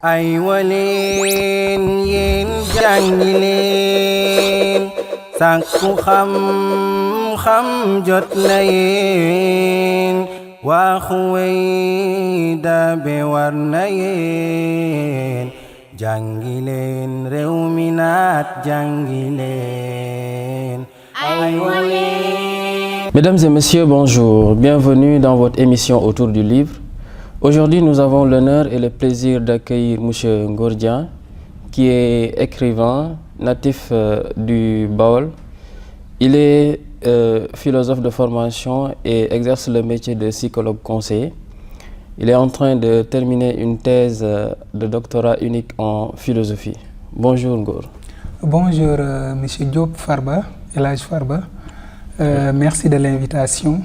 ay waleen yéen jàngi leen sàkku xam-xam jot na yéen waaxu wey dabe war na yéen jàngi leen réew mi naat jàngi leen ay waleen. Mesdames et messieurs, bonjour. Bienvenue dans votre émission autour du livre. Aujourd'hui, nous avons l'honneur et le plaisir d'accueillir M. Ngor Dieng, qui est écrivain, natif du Baol. Il est philosophe de formation et exerce le métier de psychologue conseiller. Il est en train de terminer une thèse de doctorat unique en philosophie. Bonjour Ngor. Bonjour M. Diop Farba, Elhadj Farba. Merci de l'invitation.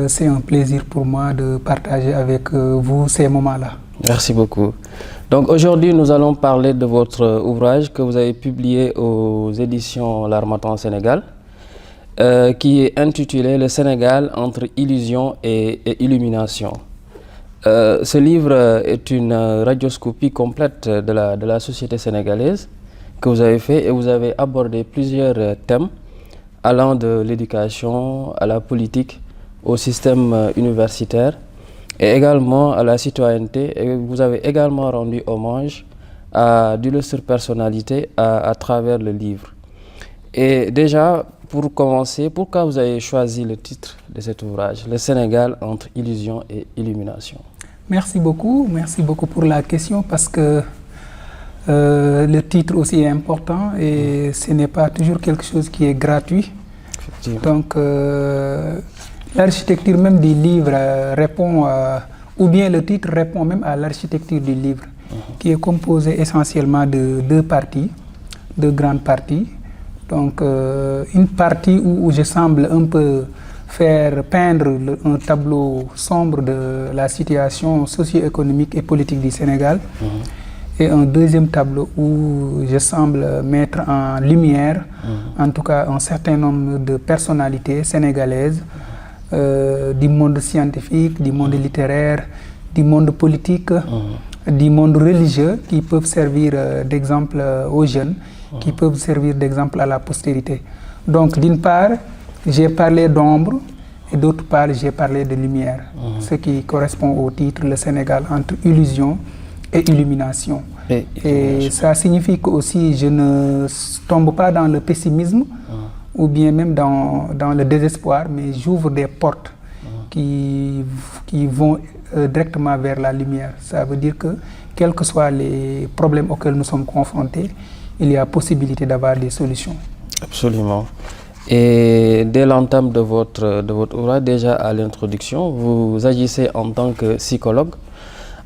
C'est un plaisir pour moi de partager avec vous ces moments-là. Merci beaucoup. Donc aujourd'hui, nous allons parler de votre ouvrage que vous avez publié aux éditions L'Harmattan Sénégal, qui est intitulé « Le Sénégal entre illusion et illumination ». Ce livre est une radioscopie complète de la société sénégalaise que vous avez fait et vous avez abordé plusieurs thèmes allant de l'éducation à la politique, au système universitaire et également à la citoyenneté. Et vous avez également rendu hommage à d'illustres personnalités à travers le livre. Et déjà, pour commencer, pourquoi vous avez choisi le titre de cet ouvrage, Le Sénégal entre illusion et illumination? Merci beaucoup pour la question parce que le titre aussi est important et ce n'est pas toujours quelque chose qui est gratuit. Donc, l'architecture même du livre répond, ou bien le titre répond même à l'architecture du livre, qui est composée essentiellement de deux parties, deux grandes parties. Donc, une partie où je semble un peu faire peindre un tableau sombre de la situation socio-économique et politique du Sénégal. Et un deuxième tableau où je semble mettre en lumière, en tout cas, un certain nombre de personnalités sénégalaises, du monde scientifique, du monde littéraire, du monde politique, du monde religieux, qui peuvent servir d'exemple aux jeunes, qui peuvent servir d'exemple à la postérité. Donc, d'une part, j'ai parlé d'ombre, et d'autre part, j'ai parlé de lumière, ce qui correspond au titre « Le Sénégal entre illusion et illumination ». Et ça signifie que aussi je ne tombe pas dans le pessimisme ou bien même dans le désespoir, mais j'ouvre des portes qui vont directement vers la lumière. Ça veut dire que, quels que soient les problèmes auxquels nous sommes confrontés, il y a possibilité d'avoir des solutions. Absolument. Et dès l'entame de votre ouvrage, déjà à l'introduction, vous agissez en tant que psychologue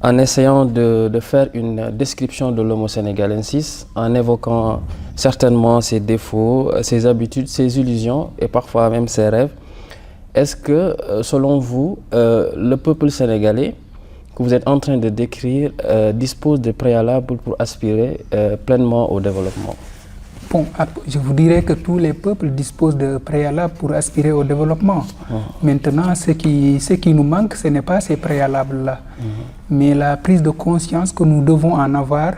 en essayant de faire une description de l'homo sénégalensis, en évoquant certainement ses défauts, ses habitudes, ses illusions et parfois même ses rêves. Est-ce que, selon vous, le peuple sénégalais que vous êtes en train de décrire dispose de préalables pour aspirer pleinement au développement? Bon, je vous dirais que tous les peuples disposent de préalables pour aspirer au développement. Maintenant, ce qui nous manque, ce n'est pas ces préalables-là, mais la prise de conscience que nous devons en avoir,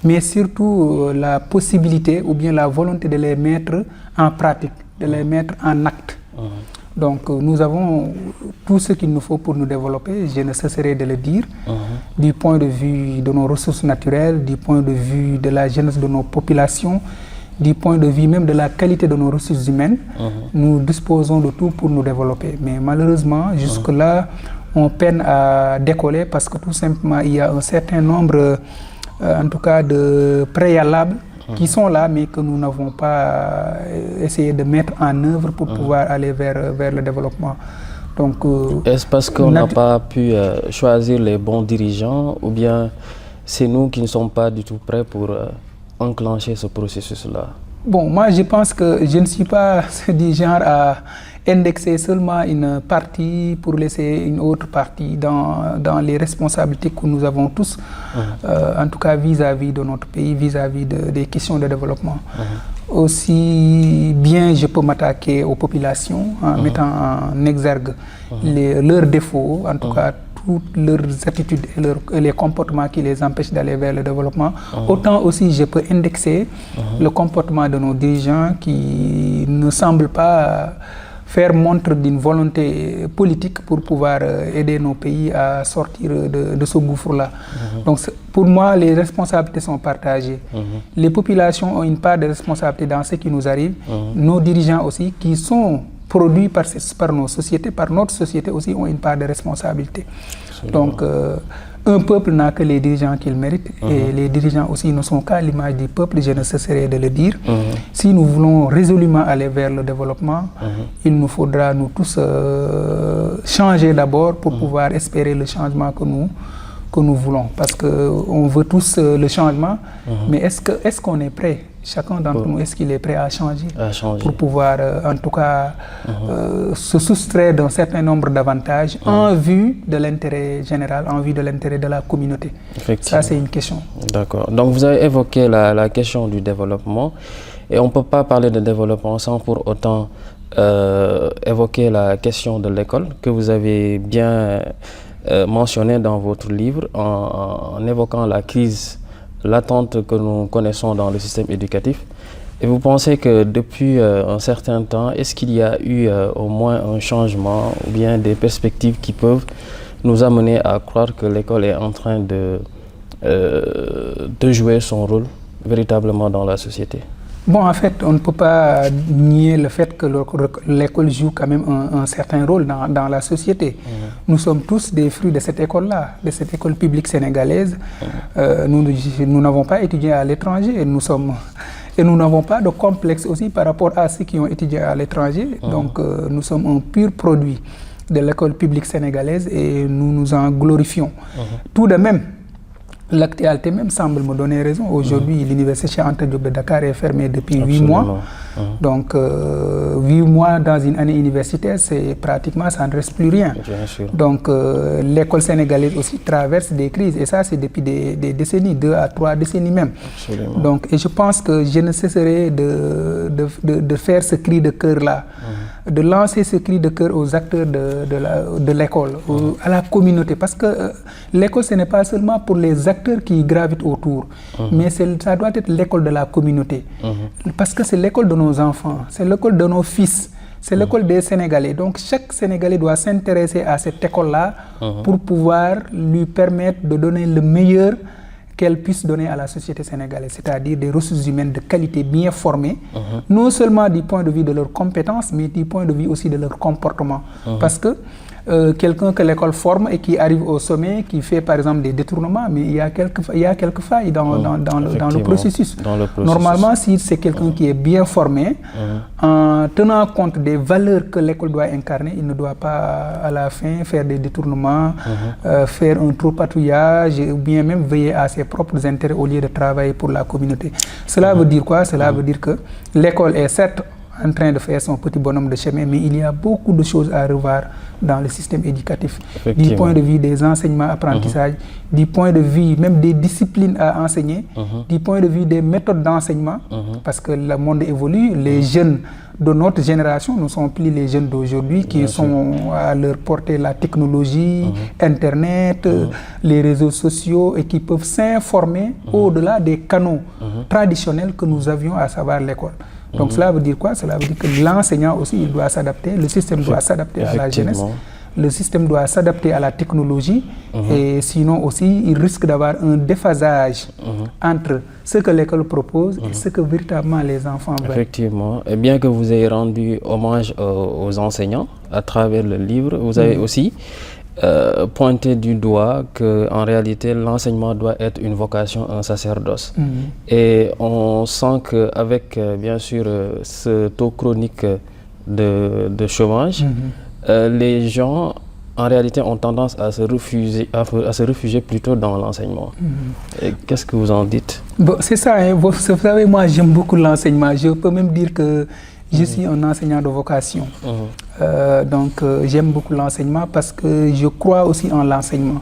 mais surtout la possibilité ou bien la volonté de les mettre en pratique, de les mettre en acte. Donc, nous avons tout ce qu'il nous faut pour nous développer, je ne cesserai de le dire, du point de vue de nos ressources naturelles, du point de vue de la jeunesse de nos populations, du point de vue même de la qualité de nos ressources humaines. Nous disposons de tout pour nous développer. Mais malheureusement, jusque-là, on peine à décoller parce que tout simplement, il y a un certain nombre, en tout cas, de préalables qui sont là, mais que nous n'avons pas essayé de mettre en œuvre pour pouvoir aller vers le développement. Donc, est-ce parce qu'on n'a pas pu choisir les bons dirigeants ou bien c'est nous qui ne sommes pas du tout prêts pour enclencher ce processus-là? Bon, moi je pense que je ne suis pas du genre à indexer seulement une partie pour laisser une autre partie dans les responsabilités que nous avons tous, en tout cas vis-à-vis de notre pays, vis-à-vis des questions de développement. Aussi bien je peux m'attaquer aux populations en mettant en exergue leurs défauts, en tout cas toutes leurs attitudes et les comportements qui les empêchent d'aller vers le développement, autant aussi je peux indexer le comportement de nos dirigeants qui ne semblent pas faire montre d'une volonté politique pour pouvoir aider nos pays à sortir de ce gouffre-là. Donc pour moi, les responsabilités sont partagées. Les populations ont une part de responsabilité dans ce qui nous arrive. Nos dirigeants aussi, qui sont produits par nos sociétés, par notre société aussi, ont une part de responsabilité. Absolument. Donc un peuple n'a que les dirigeants qu'il mérite et les dirigeants aussi ne sont qu'à l'image du peuple, je ne cesserai de le dire. Si nous voulons résolument aller vers le développement, il nous faudra nous tous changer d'abord pour pouvoir espérer le changement que nous voulons. Parce qu'on veut tous le changement, mais est-ce qu'on est prêt? Chacun d'entre nous, est-ce qu'il est prêt à changer pour pouvoir, en tout cas, se soustraire d'un certain nombre d'avantages en vue de l'intérêt général, en vue de l'intérêt de la communauté? Ça, c'est une question. D'accord. Donc, vous avez évoqué la question du développement. Et on ne peut pas parler de développement sans pour autant évoquer la question de l'école, que vous avez bien mentionné dans votre livre en évoquant la crise latente que nous connaissons dans le système éducatif. Et vous pensez que depuis un certain temps, est-ce qu'il y a eu au moins un changement ou bien des perspectives qui peuvent nous amener à croire que l'école est en train de jouer son rôle véritablement dans la société? Bon, en fait, on ne peut pas nier le fait que l'école joue quand même un certain rôle dans la société. Nous sommes tous des fruits de cette école-là, de cette école publique sénégalaise. Nous n'avons pas étudié à l'étranger et nous n'avons pas de complexe aussi par rapport à ceux qui ont étudié à l'étranger. Donc, nous sommes un pur produit de l'école publique sénégalaise et nous nous en glorifions. Tout de même, l'actualité même semble me donner raison. Aujourd'hui, l'université Cheikh Anta Diop de Dakar est fermée depuis 8 mois. Donc, 8 mois dans une année universitaire, c'est pratiquement, ça ne reste plus rien. Bien sûr. Donc, l'école sénégalaise aussi traverse des crises. Et ça, c'est depuis des décennies, 2 à 3 décennies même. Absolument. Donc, et je pense que je ne cesserai de faire ce cri de cœur-là, de lancer ce cri de cœur aux acteurs de l'école, à la communauté. Parce que l'école, ce n'est pas seulement pour les acteurs qui gravitent autour, mais ça doit être l'école de la communauté. Parce que c'est l'école de nos enfants, c'est l'école de nos fils, c'est l'école des Sénégalais. Donc chaque Sénégalais doit s'intéresser à cette école-là pour pouvoir lui permettre de donner le meilleur qu'elle puisse donner à la société sénégalaise, c'est-à-dire des ressources humaines de qualité bien formées, non seulement du point de vue de leurs compétences, mais du point de vue aussi de leur comportement. Parce que quelqu'un que l'école forme et qui arrive au sommet, qui fait par exemple des détournements, mais il y a quelques failles dans le processus. Normalement, si c'est quelqu'un qui est bien formé, en tenant compte des valeurs que l'école doit incarner, il ne doit pas à la fin faire des détournements, faire un trop patouillage ou bien même veiller à ses propres intérêts au lieu de travailler pour la communauté. Cela veut dire quoi? Cela veut dire que l'école est certes en train de faire son petit bonhomme de chemin, mais il y a beaucoup de choses à revoir dans le système éducatif. Du point de vue des enseignements, apprentissages, du point de vue même des disciplines à enseigner, du point de vue des méthodes d'enseignement, parce que le monde évolue, les jeunes de notre génération ne sont plus les jeunes d'aujourd'hui qui sont à leur portée la technologie, Internet, les réseaux sociaux et qui peuvent s'informer au-delà des canaux traditionnels que nous avions, à savoir l'école. Donc cela veut dire quoi? Cela veut dire que l'enseignant aussi, il doit s'adapter, le système doit s'adapter à la jeunesse, le système doit s'adapter à la technologie et sinon aussi, il risque d'avoir un déphasage entre ce que l'école propose et ce que véritablement les enfants veulent. Effectivement, et bien que vous ayez rendu hommage aux enseignants à travers le livre, vous avez aussi pointer du doigt qu'en réalité l'enseignement doit être une vocation, un sacerdoce. Et on sent qu'avec bien sûr ce taux chronique de chômage, les gens en réalité ont tendance à se réfugier plutôt dans l'enseignement. Qu'est-ce que vous en dites? Bon, c'est ça, hein. Vous savez, moi j'aime beaucoup l'enseignement. Je peux même dire que je suis un enseignant de vocation. Donc j'aime beaucoup l'enseignement parce que je crois aussi en l'enseignement.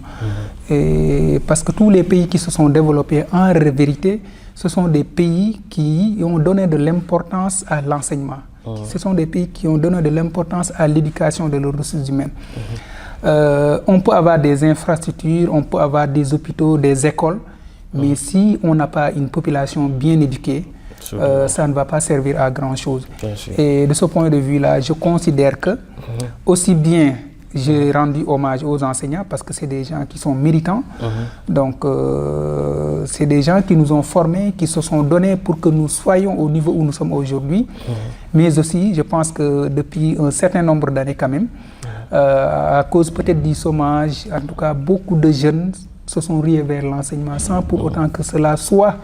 Et parce que tous les pays qui se sont développés en vérité, ce sont des pays qui ont donné de l'importance à l'enseignement. Ce sont des pays qui ont donné de l'importance à l'éducation de leurs ressources humaines. On peut avoir des infrastructures, on peut avoir des hôpitaux, des écoles, mais si on n'a pas une population bien éduquée, ça ne va pas servir à grand-chose. Et de ce point de vue-là, je considère que aussi bien j'ai rendu hommage aux enseignants parce que c'est des gens qui sont méritants. Donc, c'est des gens qui nous ont formés, qui se sont donnés pour que nous soyons au niveau où nous sommes aujourd'hui. Mais aussi, je pense que depuis un certain nombre d'années quand même, à cause peut-être du chômage, en tout cas, beaucoup de jeunes se sont riés vers l'enseignement sans pour autant que cela soit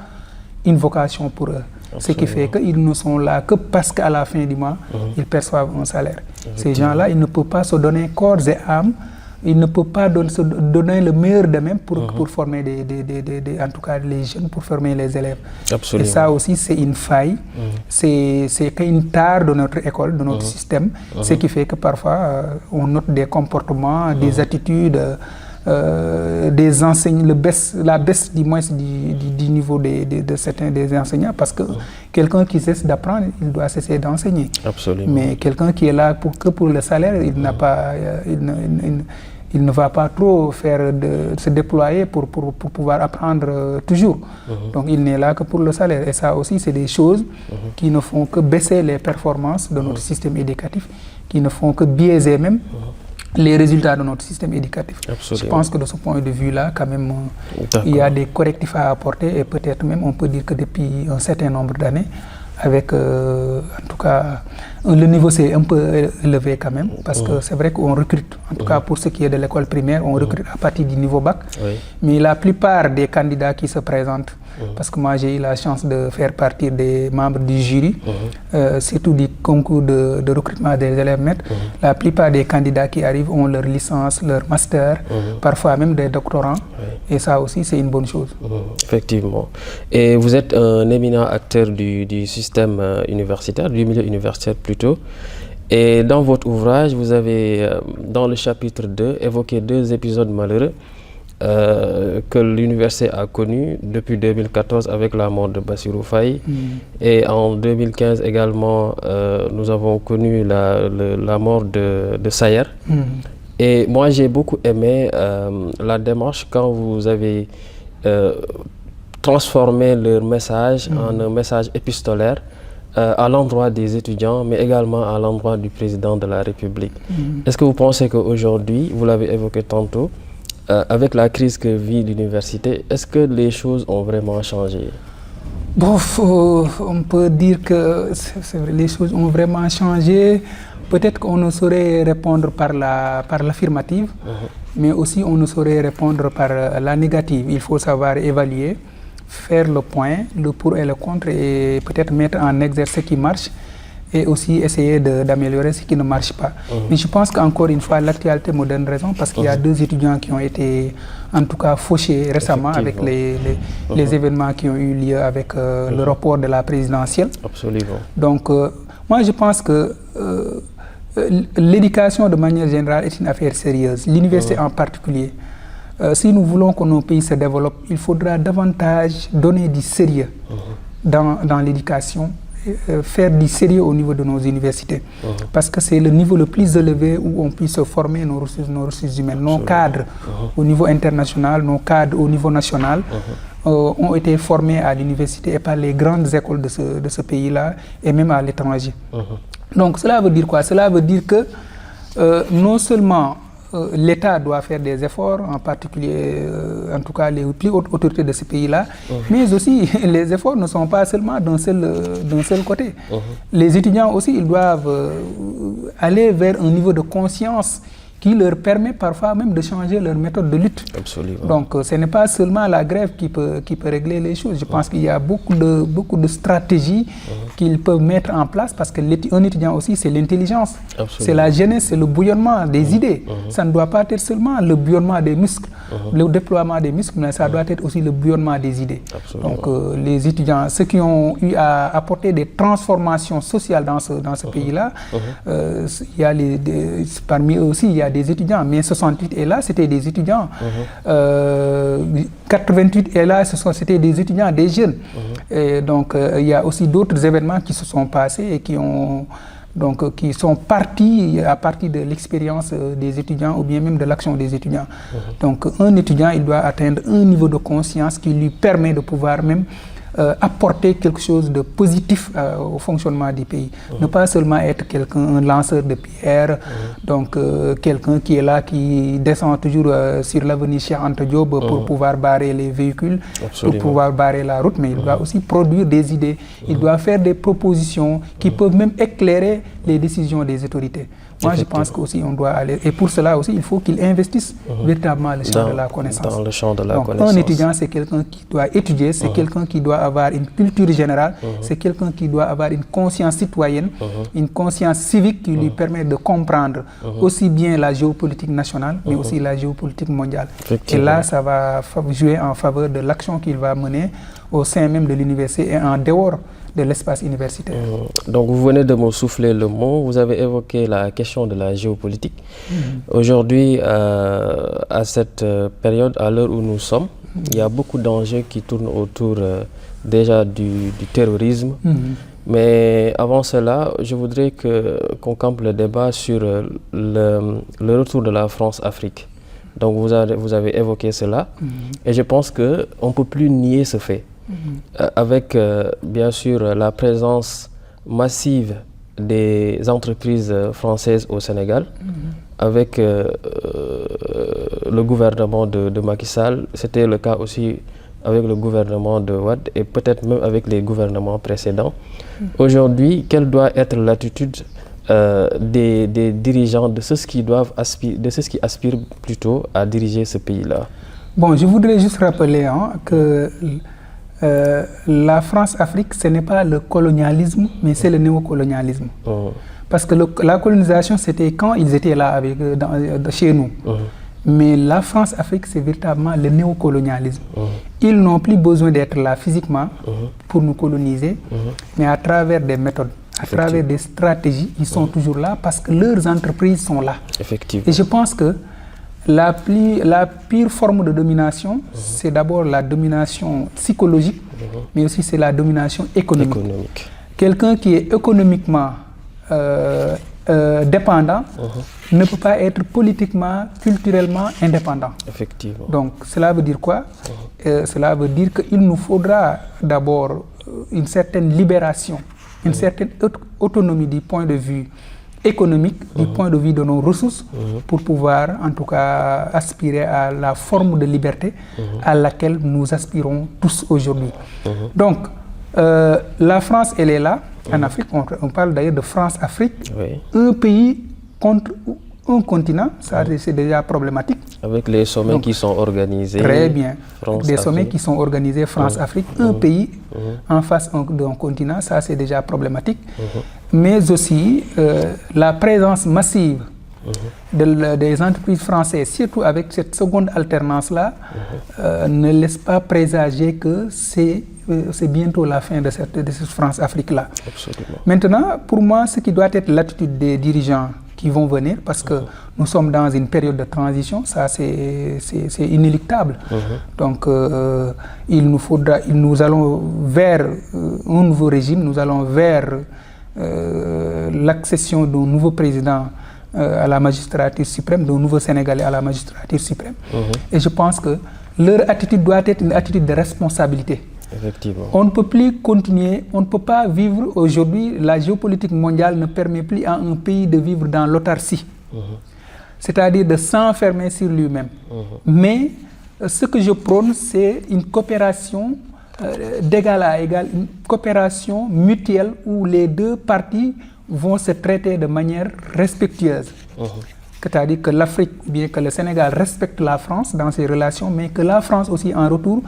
une vocation pour eux. Ce qui fait qu'ils ne sont là que parce qu'à la fin du mois, ils perçoivent un salaire. Ces gens-là, ils ne peuvent pas se donner corps et âme, ils ne peuvent pas se donner le meilleur d'eux-mêmes pour former en tout cas les jeunes, pour former les élèves. Absolument. Et ça aussi, c'est une faille, c'est une tare de notre école, de notre système, ce qui fait que parfois, on note des comportements, des attitudes, des enseignants, la baisse du moins du niveau de certains des enseignants, parce que quelqu'un qui cesse d'apprendre, il doit cesser d'enseigner. Absolument. Mais quelqu'un qui est là que pour le salaire, il n'a pas, il ne va pas trop se déployer pour pouvoir apprendre toujours. Donc il n'est là que pour le salaire. Et ça aussi, c'est des choses qui ne font que baisser les performances de notre système éducatif, qui ne font que biaiser même les résultats de notre système éducatif. Absolument. Je pense que de ce point de vue-là, quand même, il y a des correctifs à apporter et peut-être même on peut dire que depuis un certain nombre d'années, avec en tout cas, le niveau s'est un peu élevé quand même, parce que c'est vrai qu'on recrute, en tout cas pour ce qui est de l'école primaire, on recrute à partir du niveau bac, mais la plupart des candidats qui se présentent, parce que moi j'ai eu la chance de faire partie des membres du jury, surtout du concours de recrutement des élèves maîtres, la plupart des candidats qui arrivent ont leur licence, leur master, parfois même des doctorants, et ça aussi c'est une bonne chose. Effectivement. Et vous êtes un éminent acteur du système universitaire, du milieu universitaire plutôt. Et dans votre ouvrage, vous avez, dans le chapitre 2, évoqué 2 épisodes malheureux que l'université a connus depuis 2014 avec la mort de Bassirou Faye. Et en 2015 également, nous avons connu la mort de Sayer. Et moi, j'ai beaucoup aimé la démarche quand vous avez transformé leur message en un message épistolaire à l'endroit des étudiants, mais également à l'endroit du président de la République. Est-ce que vous pensez qu'aujourd'hui, vous l'avez évoqué tantôt, avec la crise que vit l'université, est-ce que les choses ont vraiment changé? Bon, on peut dire que les choses ont vraiment changé. Peut-être qu'on ne saurait répondre par l'affirmative, mais aussi on ne saurait répondre par la négative. Il faut savoir évaluer, faire le point, le pour et le contre, et peut-être mettre en exergue ce qui marche et aussi essayer d'améliorer ce qui ne marche pas. Mais je pense qu'encore une fois, l'actualité me donne raison, parce qu'il y a 2 étudiants qui ont été en tout cas fauchés récemment avec les événements qui ont eu lieu avec le report de la présidentielle. Absolument. Donc moi je pense que l'éducation de manière générale est une affaire sérieuse, l'université en particulier. Si nous voulons que nos pays se développent, il faudra davantage donner du sérieux dans l'éducation, faire du sérieux au niveau de nos universités. Parce que c'est le niveau le plus élevé où on puisse former nos ressources humaines. Nos cadres au niveau international, nos cadres au niveau national ont été formés à l'université et par les grandes écoles de ce pays-là et même à l'étranger. Donc cela veut dire quoi? Cela veut dire que non seulement l'État doit faire des efforts, en particulier, en tout cas les plus hautes autorités de ce pays-là, mais aussi les efforts ne sont pas seulement d'un seul côté. Les étudiants aussi, ils doivent aller vers un niveau de conscience qui leur permet parfois même de changer leur méthode de lutte. Absolument. Donc ce n'est pas seulement la grève qui peut régler les choses. Je pense qu'il y a beaucoup de stratégies qu'ils peuvent mettre en place, parce que un étudiant aussi, c'est l'intelligence, c'est la jeunesse, c'est le bouillonnement des idées. Ça ne doit pas être seulement le bouillonnement des muscles, le déploiement des muscles, mais ça doit être aussi le bouillonnement des idées. Absolument. Donc les étudiants, ceux qui ont eu à apporter des transformations sociales dans ce pays-là, il y a parmi eux aussi, il y a des étudiants, mais 68 et là, c'était des étudiants. 88 et là, c'était des étudiants, des jeunes. Et donc, il y a aussi d'autres événements qui se sont passés et qui ont donc qui sont partis à partir de l'expérience des étudiants ou bien même de l'action des étudiants. Donc un étudiant, il doit atteindre un niveau de conscience qui lui permet de pouvoir même apporter quelque chose de positif au fonctionnement du pays. Ne pas seulement être un lanceur de pierre, donc quelqu'un qui est là, qui descend toujours sur l'avenue Cheikh Anta Diop pour pouvoir barrer les véhicules, pour pouvoir barrer la route, mais il doit aussi produire des idées, il doit faire des propositions qui peuvent même éclairer les décisions des autorités. Moi, je pense qu'aussi on doit aller, et pour cela aussi, il faut qu'il investisse véritablement le champ de la connaissance. Dans le champ de la Donc, connaissance. un étudiant, c'est quelqu'un qui doit étudier, c'est quelqu'un qui doit avoir une culture générale, c'est quelqu'un qui doit avoir une conscience citoyenne, une conscience civique qui lui permet de comprendre aussi bien la géopolitique nationale, mais aussi la géopolitique mondiale. Et là, ça va jouer en faveur de l'action qu'il va mener au sein même de l'université et en dehors de l'espace universitaire. Donc vous venez de me souffler le mot, vous avez évoqué la question de la géopolitique. Aujourd'hui, à cette période, à l'heure où nous sommes, il y a beaucoup d'enjeux qui tournent autour déjà du terrorisme. Mais avant cela, je voudrais qu'on campe le débat sur le retour de la France-Afrique. Donc vous avez évoqué cela et je pense qu'on ne peut plus nier ce fait. Avec bien sûr la présence massive des entreprises françaises au Sénégal, avec le gouvernement de Macky Sall, c'était le cas aussi avec le gouvernement de Wade et peut-être même avec les gouvernements précédents. Aujourd'hui, quelle doit être l'attitude des dirigeants, de ceux qui aspirent plutôt à diriger ce pays-là? Bon, je voudrais juste rappeler que la France-Afrique, ce n'est pas le colonialisme, mais c'est le néocolonialisme. Parce que la colonisation, c'était quand ils étaient là chez nous. Mais la France-Afrique, c'est véritablement le néocolonialisme. Ils n'ont plus besoin d'être là physiquement pour nous coloniser, mais à travers des méthodes, à travers des stratégies, ils sont toujours là parce que leurs entreprises sont là. Effectivement. Et je pense que la pire forme de domination, c'est d'abord la domination psychologique, mais aussi c'est la domination économique. Quelqu'un qui est économiquement dépendant ne peut pas être politiquement, culturellement indépendant. Effectivement. Donc cela veut dire quoi? Cela veut dire qu'il nous faudra d'abord une certaine libération, une certaine autonomie du point de vue économique, du point de vue de nos ressources, pour pouvoir en tout cas aspirer à la forme de liberté à laquelle nous aspirons tous aujourd'hui. Donc la France, elle est là en Afrique, on parle d'ailleurs de France-Afrique, un pays contre un continent, ça c'est déjà problématique. Avec les sommets qui sont organisés. Très bien. Des sommets qui sont organisés France-Afrique, un pays en face d'un continent, ça c'est déjà problématique. Mais aussi la présence massive des entreprises françaises, surtout avec cette seconde alternance-là, ne laisse pas présager que c'est bientôt la fin de cette France-Afrique-là. Maintenant, pour moi, ce qui doit être l'attitude des dirigeants qui vont venir, parce que nous sommes dans une période de transition, ça c'est inéluctable. Donc nous allons vers un nouveau régime, nous allons vers l'accession d'un nouveau président à la magistrature suprême, d'un nouveau Sénégalais à la magistrature suprême. Et je pense que leur attitude doit être une attitude de responsabilité. Effectivement. On ne peut plus continuer, on ne peut pas vivre aujourd'hui, la géopolitique mondiale ne permet plus à un pays de vivre dans l'autarcie, c'est-à-dire de s'enfermer sur lui-même. Mais ce que je prône, c'est une coopération d'égal à égal, une coopération mutuelle où les deux parties vont se traiter de manière respectueuse. C'est-à-dire que l'Afrique, bien que le Sénégal respecte la France dans ses relations, mais que la France aussi en retour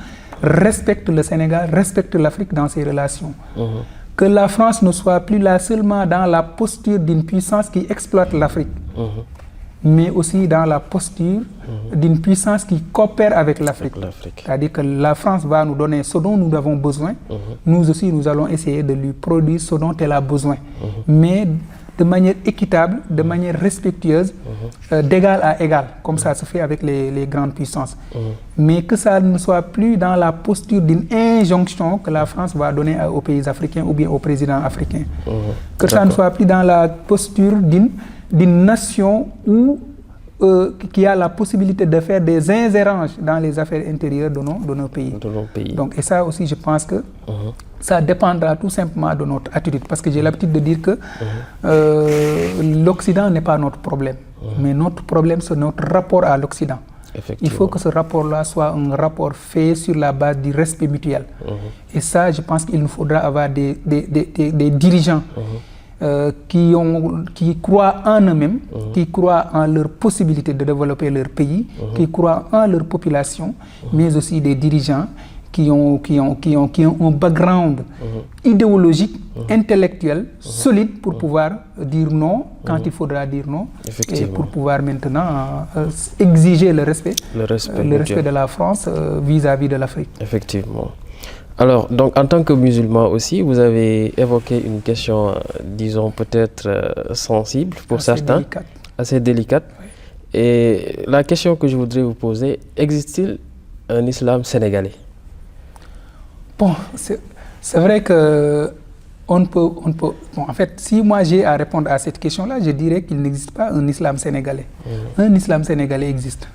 respecte le Sénégal, respecte l'Afrique dans ses relations. Que la France ne soit plus là seulement dans la posture d'une puissance qui exploite l'Afrique, mais aussi dans la posture d'une puissance qui coopère avec l'Afrique. C'est-à-dire que la France va nous donner ce dont nous avons besoin, nous aussi nous allons essayer de lui produire ce dont elle a besoin, mais de manière équitable, de manière respectueuse, d'égal à égal, comme ça se fait avec les grandes puissances. Mais que ça ne soit plus dans la posture d'une injonction que la France va donner aux pays africains ou bien aux présidents africains. Que ça ne soit plus dans la posture d'une nation qui a la possibilité de faire des ingérences dans les affaires intérieures de nos pays. Donc, et ça aussi, je pense que ça dépendra tout simplement de notre attitude. Parce que j'ai l'habitude de dire que l'Occident n'est pas notre problème. Mais notre problème, c'est notre rapport à l'Occident. Il faut que ce rapport-là soit un rapport fait sur la base du respect mutuel. Et ça, je pense qu'il nous faudra avoir des dirigeants qui croient en eux-mêmes, qui croient en leur possibilité de développer leur pays, qui croient en leur population, mais aussi des dirigeants qui ont un background idéologique, intellectuel, solide pour pouvoir dire non quand il faudra dire non, et pour pouvoir maintenant exiger le respect de la France vis-à-vis de l'Afrique. Effectivement. Alors, donc, en tant que musulman aussi, vous avez évoqué une question, disons, peut-être sensible pour certains, assez délicate. Oui. Et la question que je voudrais vous poser, existe-t-il un islam sénégalais? Bon, c'est vrai que on peut bon, en fait, si moi j'ai à répondre à cette question-là, je dirais qu'il n'existe pas un islam sénégalais. Un islam sénégalais existe.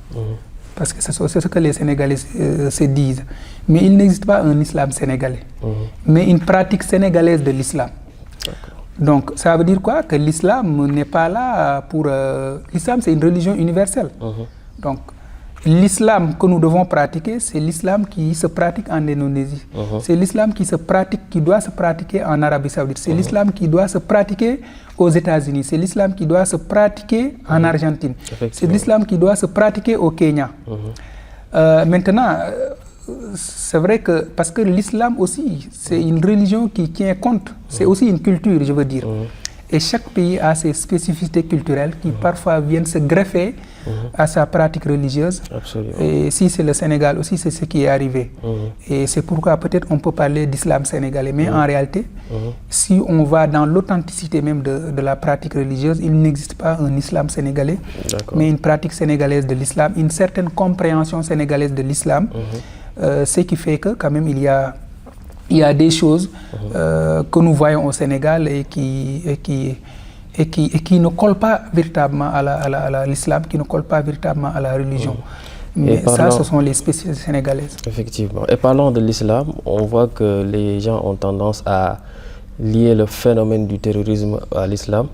Parce que c'est ce que les Sénégalais se disent. Mais il n'existe pas un islam sénégalais, mais une pratique sénégalaise de l'islam. Donc, ça veut dire quoi? Que l'islam n'est pas là pour... l'islam, c'est une religion universelle. Donc, l'islam que nous devons pratiquer, c'est l'islam qui se pratique en Indonésie. C'est l'islam qui doit se pratiquer en Arabie Saoudite. C'est l'islam qui doit se pratiquer aux États-Unis. C'est l'islam qui doit se pratiquer en Argentine. C'est l'islam qui doit se pratiquer au Kenya. Maintenant, c'est vrai que, parce que l'islam aussi, c'est une religion qui tient compte. C'est aussi une culture, je veux dire. Et chaque pays a ses spécificités culturelles qui parfois viennent se greffer à sa pratique religieuse. Absolument. Et si c'est le Sénégal aussi, c'est ce qui est arrivé. Et c'est pourquoi peut-être on peut parler d'islam sénégalais. Mais en réalité, si on va dans l'authenticité même de la pratique religieuse, il n'existe pas un islam sénégalais, mais une pratique sénégalaise de l'islam, une certaine compréhension sénégalaise de l'islam, ce qui fait que quand même il y a des choses que nous voyons au Sénégal et qui ne collent pas véritablement à l'islam, qui ne collent pas véritablement à la religion. Mais ça, ce sont les spécificités sénégalaises. Effectivement. Et parlant de l'islam, on voit que les gens ont tendance à lier le phénomène du terrorisme à l'islam.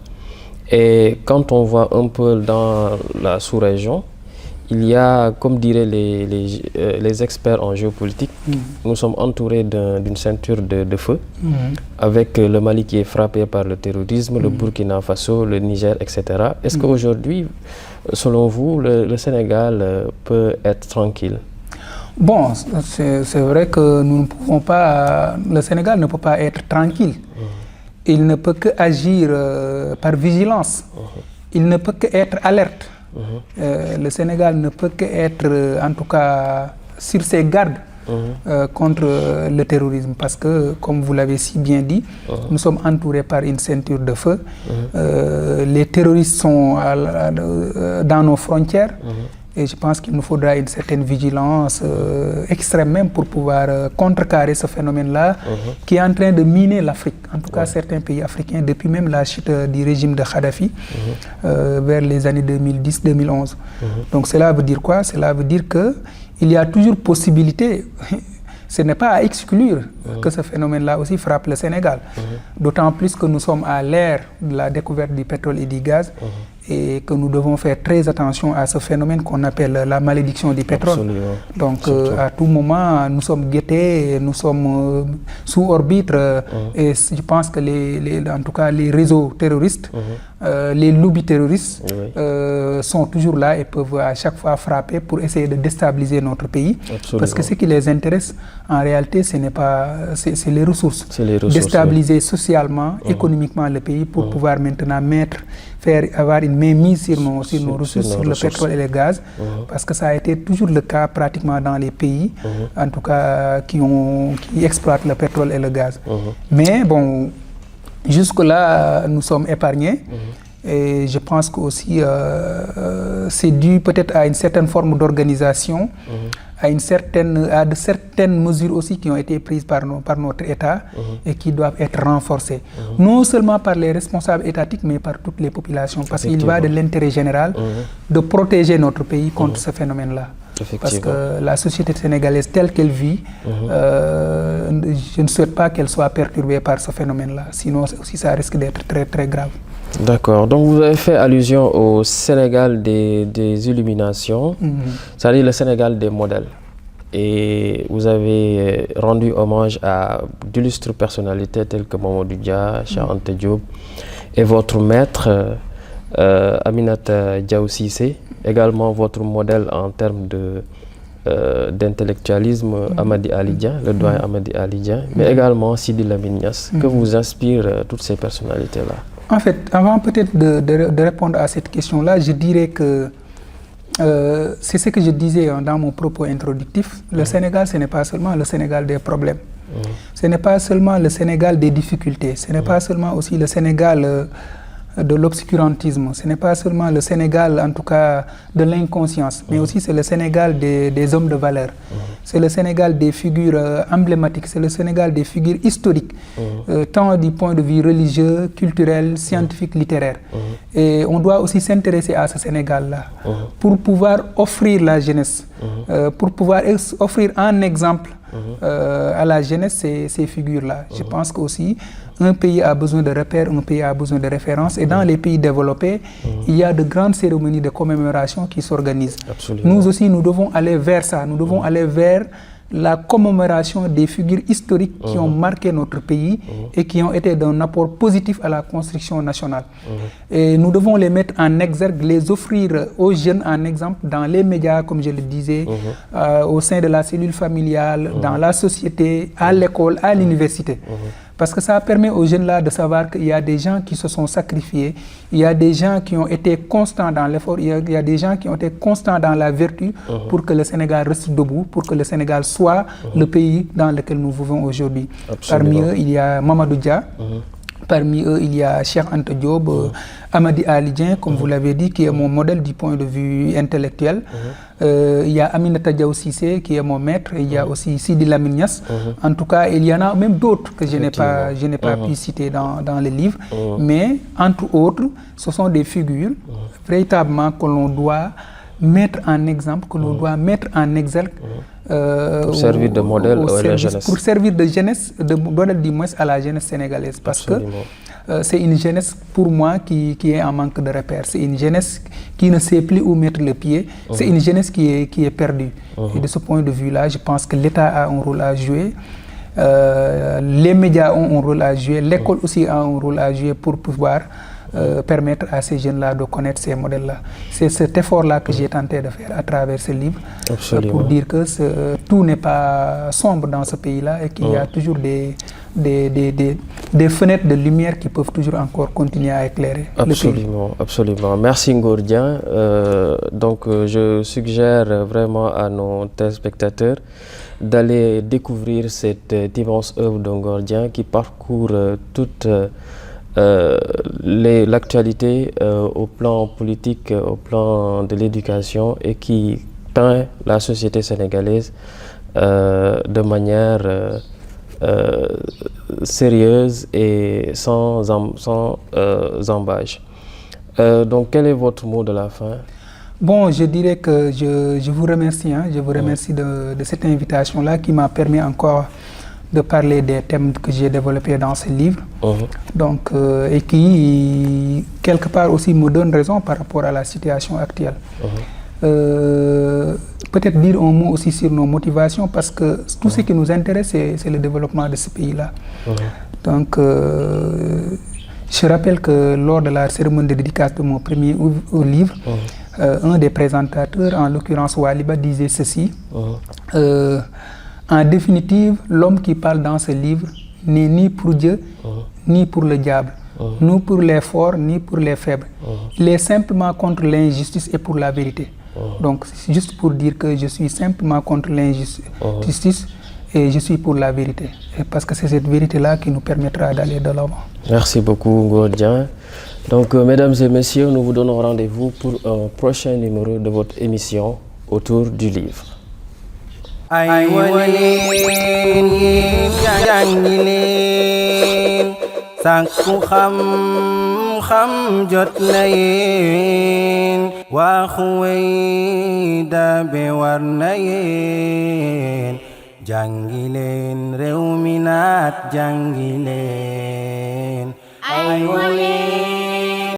Et quand on voit un peu dans la sous-région, il y a, comme diraient les experts en géopolitique, nous sommes entourés d'une ceinture de feu, avec le Mali qui est frappé par le terrorisme, le Burkina Faso, le Niger, etc. Est-ce qu'aujourd'hui, selon vous, le Sénégal peut être tranquille? Bon, c'est vrai que nous ne pouvons pas... Le Sénégal ne peut pas être tranquille. Il ne peut qu'agir par vigilance. Il ne peut qu'être alerte. Le Sénégal ne peut qu'être, en tout cas, sur ses gardes contre le terrorisme. Parce que, comme vous l'avez si bien dit, nous sommes entourés par une ceinture de feu. Les terroristes sont dans nos frontières. Et je pense qu'il nous faudra une certaine vigilance extrême même pour pouvoir contrecarrer ce phénomène-là qui est en train de miner l'Afrique. En tout cas, certains pays africains, depuis même la chute du régime de Kadhafi, vers les années 2010-2011. Donc cela veut dire quoi? Cela veut dire qu'il y a toujours possibilité, ce n'est pas à exclure que ce phénomène-là aussi frappe le Sénégal. D'autant plus que nous sommes à l'ère de la découverte du pétrole et du gaz. Et que nous devons faire très attention à ce phénomène qu'on appelle la malédiction du pétrole. Absolument. Donc à tout moment, nous sommes guettés, nous sommes sous orbite. Et je pense que en tout cas les réseaux terroristes, les lobbies terroristes sont toujours là et peuvent à chaque fois frapper pour essayer de déstabiliser notre pays. Absolument. Parce que ce qui les intéresse, en réalité, ce n'est pas, c'est les ressources. C'est les ressources. Déstabiliser socialement, économiquement le pays pour pouvoir maintenant avoir une mainmise sur nos ressources, sur le pétrole et le gaz, parce que ça a été toujours le cas pratiquement dans les pays, en tout cas qui exploitent le pétrole et le gaz. Mais bon, jusque-là, nous sommes épargnés Et je pense que aussi c'est dû peut-être à une certaine forme d'organisation, à de certaines mesures aussi qui ont été prises par notre État et qui doivent être renforcées. Non seulement par les responsables étatiques, mais par toutes les populations. Parce qu'il va de l'intérêt général de protéger notre pays contre ce phénomène-là. Parce que la société sénégalaise telle qu'elle vit, je ne souhaite pas qu'elle soit perturbée par ce phénomène-là. Sinon, aussi, ça risque d'être très, très grave. D'accord. Donc, vous avez fait allusion au Sénégal des illuminations, c'est-à-dire le Sénégal des modèles. Et vous avez rendu hommage à d'illustres personnalités telles que Mamadou Dia, Cheikh Anta Diop et votre maître, Aminata Diaw Cissé, également votre modèle en termes d'intellectualisme, Amady Ali Dia, le doyen Amady Ali Dia, mais également Sidi Lamine Niasse. Que vous inspirent toutes ces personnalités-là? En fait, avant peut-être de répondre à cette question-là, je dirais que c'est ce que je disais dans mon propos introductif. Le Sénégal, ce n'est pas seulement le Sénégal des problèmes. Ce n'est pas seulement le Sénégal des difficultés. Ce n'est pas seulement aussi le Sénégal de l'obscurantisme. Ce n'est pas seulement le Sénégal, en tout cas, de l'inconscience, mais aussi c'est le Sénégal des hommes de valeur. C'est le Sénégal des figures emblématiques, c'est le Sénégal des figures historiques, tant du point de vue religieux, culturel, scientifique, littéraire. Et on doit aussi s'intéresser à ce Sénégal-là pour pouvoir offrir la jeunesse, pour pouvoir offrir un exemple à la jeunesse ces figures-là. Je pense qu'aussi, un pays a besoin de repères, un pays a besoin de références. Et dans les pays développés, il y a de grandes cérémonies de commémoration qui s'organisent. Nous aussi, nous devons aller vers ça. Nous devons aller vers la commémoration des figures historiques qui ont marqué notre pays et qui ont été d'un apport positif à la construction nationale. Et nous devons les mettre en exergue, les offrir aux jeunes en exemple dans les médias, comme je le disais, au sein de la cellule familiale, dans la société, à l'école, à l'université. Parce que ça permet aux jeunes-là de savoir qu'il y a des gens qui se sont sacrifiés, il y a des gens qui ont été constants dans l'effort, il y a des gens qui ont été constants dans la vertu pour que le Sénégal reste debout, pour que le Sénégal soit le pays dans lequel nous vivons aujourd'hui. Parmi eux, il y a Mamadou Dia. Parmi eux, il y a Cheikh Anta Diop, Amady Ali Dia, comme vous l'avez dit, qui est mon modèle du point de vue intellectuel. Il y a Aminata Diaw Cissé, qui est mon maître. Il y a aussi Sidi Lamine Niasse. En tout cas, il y en a même d'autres que je n'ai pas pu citer dans le livre. Mais, entre autres, ce sont des figures véritablement que l'on doit mettre en exemple, que l'on doit mettre en exergue pour servir de modèle à la jeunesse. Pour servir de jeunesse, de modèle du moins à la jeunesse sénégalaise. Parce que c'est une jeunesse pour moi qui est en manque de repères. C'est une jeunesse qui ne sait plus où mettre le pied. C'est une jeunesse qui est perdue. Et de ce point de vue-là, je pense que l'État a un rôle à jouer. Les médias ont un rôle à jouer. L'école aussi a un rôle à jouer pour pouvoir permettre à ces jeunes-là de connaître ces modèles-là. C'est cet effort-là que j'ai tenté de faire à travers ce livre pour dire que tout n'est pas sombre dans ce pays-là et qu'il y a toujours des fenêtres de lumière qui peuvent toujours encore continuer à éclairer le pays. Absolument. Merci Ngor Dieng. Donc je suggère vraiment à nos téléspectateurs d'aller découvrir cette immense œuvre de Ngor Dieng qui parcourt toute l'actualité au plan politique, au plan de l'éducation et qui peint la société sénégalaise de manière sérieuse et sans embâche. Donc quel est votre mot de la fin? Bon, je dirais que je vous remercie. Je vous remercie de cette invitation-là qui m'a permis encore de parler des thèmes que j'ai développés dans ce livre. Donc, et qui, quelque part aussi, me donne raison par rapport à la situation actuelle. Peut-être dire un mot aussi sur nos motivations, parce que tout ce qui nous intéresse, c'est le développement de ce pays-là. Donc, je rappelle que lors de la cérémonie de dédicace de mon premier livre, un des présentateurs, en l'occurrence Waliba, disait ceci. En définitive, l'homme qui parle dans ce livre n'est ni pour Dieu, ni pour le diable, ni pour les forts, ni pour les faibles. Il est simplement contre l'injustice et pour la vérité. Donc, c'est juste pour dire que je suis simplement contre l'injustice et je suis pour la vérité. Et parce que c'est cette vérité-là qui nous permettra d'aller de l'avant. Merci beaucoup, Ngor Dieng. Donc, mesdames et messieurs, nous vous donnons rendez-vous pour un prochain numéro de votre émission Autour du livre. ay waleen yéen jàngi leen sàkku xam-xam jot na yéen waaxu wey daabe war na yéen jàngi leen réew mi naat jàngi leen ay waleen